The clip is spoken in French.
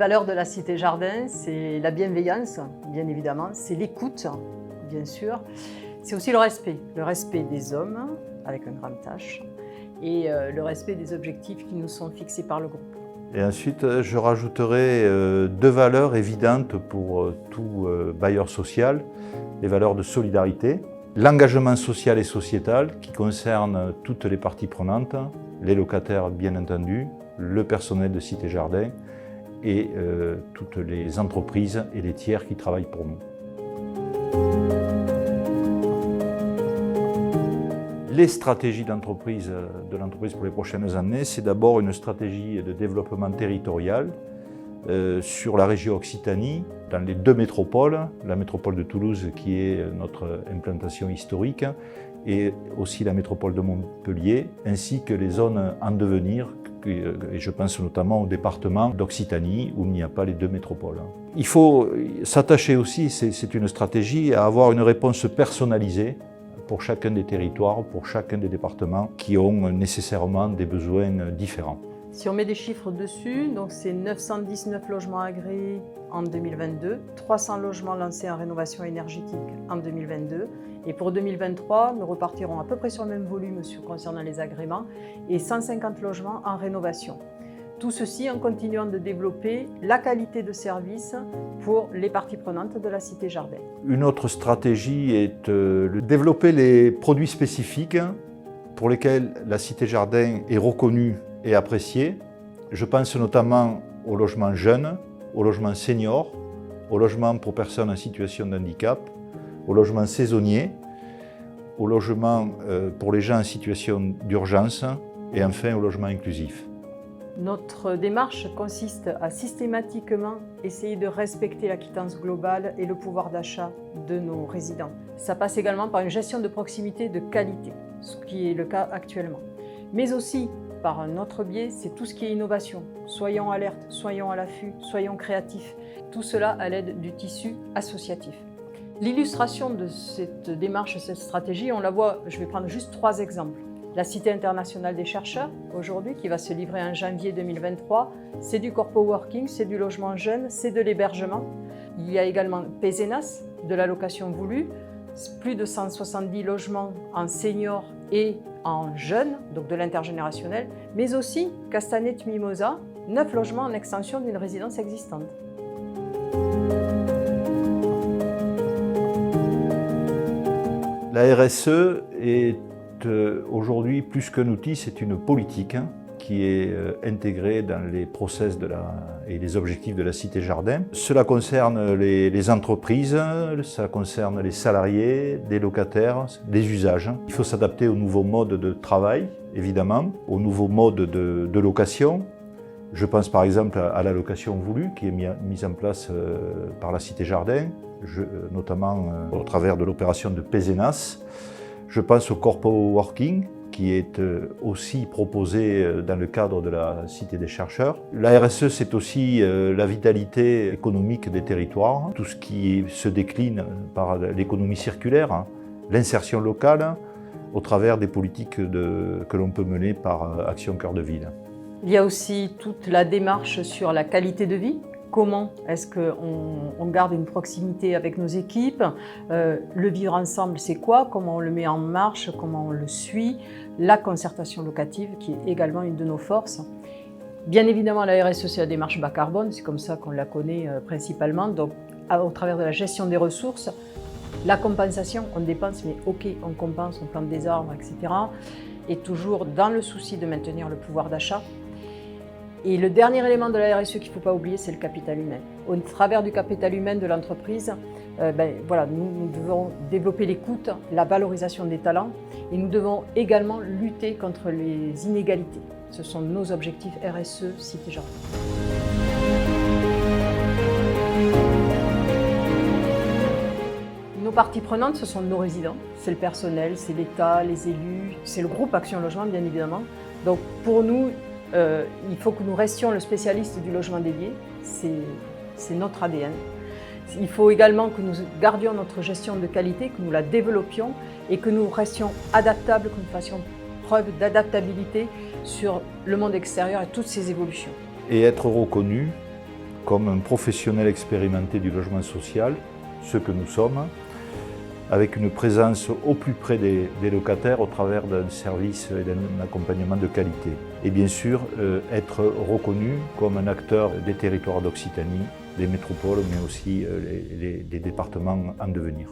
valeurs de la Cité Jardin, c'est la bienveillance, bien évidemment, c'est l'écoute, bien sûr. C'est aussi le respect des hommes, avec un grand H, et le respect des objectifs qui nous sont fixés par le groupe. Et ensuite, je rajouterai deux valeurs évidentes pour tout bailleur social, les valeurs de solidarité, l'engagement social et sociétal qui concerne toutes les parties prenantes, les locataires bien entendu, le personnel de Cité Jardin et toutes les entreprises et les tiers qui travaillent pour nous. Les stratégies de l'entreprise pour les prochaines années, c'est d'abord une stratégie de développement territorial sur la région Occitanie, dans les deux métropoles, la métropole de Toulouse qui est notre implantation historique et aussi la métropole de Montpellier, ainsi que les zones en devenir, et je pense notamment au département d'Occitanie où il n'y a pas les deux métropoles. Il faut s'attacher aussi, c'est une stratégie, à avoir une réponse personnalisée pour chacun des territoires, pour chacun des départements qui ont nécessairement des besoins différents. Si on met des chiffres dessus, donc c'est 919 logements agréés en 2022, 300 logements lancés en rénovation énergétique en 2022, et pour 2023, nous repartirons à peu près sur le même volume concernant les agréments et 150 logements en rénovation. Tout ceci en continuant de développer la qualité de service pour les parties prenantes de la Cité Jardin. Une autre stratégie est de développer les produits spécifiques pour lesquels la Cité Jardin est reconnue et appréciée. Je pense notamment au logement jeune, au logement senior, au logement pour personnes en situation de handicap, au logement saisonnier, au logement pour les gens en situation d'urgence et enfin au logement inclusif. Notre démarche consiste à systématiquement essayer de respecter la quittance globale et le pouvoir d'achat de nos résidents. Ça passe également par une gestion de proximité de qualité, ce qui est le cas actuellement. Mais aussi par un autre biais, c'est tout ce qui est innovation. Soyons alertes, soyons à l'affût, soyons créatifs. Tout cela à l'aide du tissu associatif. L'illustration de cette démarche, cette stratégie, on la voit, je vais prendre juste 3 exemples. La Cité internationale des chercheurs, aujourd'hui, qui va se livrer en janvier 2023, c'est du corpo working, c'est du logement jeune, c'est de l'hébergement. Il y a également Pézenas, de la location voulue, plus de 170 logements en senior et en jeunes, donc de l'intergénérationnel, mais aussi Castanet Mimosa, 9 logements en extension d'une résidence existante. La RSE est aujourd'hui plus qu'un outil, c'est une politique qui est intégrée dans les process et les objectifs de la Cité Jardin. Cela concerne les entreprises, ça concerne les salariés, les locataires, les usages. Il faut s'adapter aux nouveaux modes de travail, évidemment, aux nouveaux modes de location. Je pense par exemple à la location voulue qui est mise en place par la Cité Jardin, notamment au travers de l'opération de Pézenas. Je pense au corpo working qui est aussi proposé dans le cadre de la Cité des chercheurs. La RSE, c'est aussi la vitalité économique des territoires, tout ce qui se décline par l'économie circulaire, l'insertion locale, au travers des politiques que l'on peut mener par Action Cœur de Ville. Il y a aussi toute la démarche sur la qualité de vie. Comment est-ce qu'on garde une proximité avec nos équipes? Le vivre ensemble, c'est quoi? Comment on le met en marche? Comment on le suit? La concertation locative, qui est également une de nos forces. Bien évidemment, la RSE, c'est la démarche bas carbone, c'est comme ça qu'on la connaît principalement. Donc, au travers de la gestion des ressources, la compensation, on dépense, mais ok, on compense, on plante des arbres, etc. Et toujours dans le souci de maintenir le pouvoir d'achat. Et le dernier élément de la RSE qu'il ne faut pas oublier, c'est le capital humain. Au travers du capital humain de l'entreprise, nous devons développer l'écoute, la valorisation des talents et nous devons également lutter contre les inégalités. Ce sont nos objectifs RSE Cité Jardin. Nos parties prenantes, ce sont nos résidents, c'est le personnel, c'est l'État, les élus, c'est le groupe Action Logement bien évidemment. Donc pour nous, il faut que nous restions le spécialiste du logement dédié, c'est notre ADN. Il faut également que nous gardions notre gestion de qualité, que nous la développions et que nous restions adaptables, que nous fassions preuve d'adaptabilité sur le monde extérieur et toutes ses évolutions. Et être reconnu comme un professionnel expérimenté du logement social, ce que nous sommes, avec une présence au plus près des locataires au travers d'un service et d'un accompagnement de qualité. Et bien sûr, être reconnu comme un acteur des territoires d'Occitanie, des métropoles, mais aussi des départements en devenir.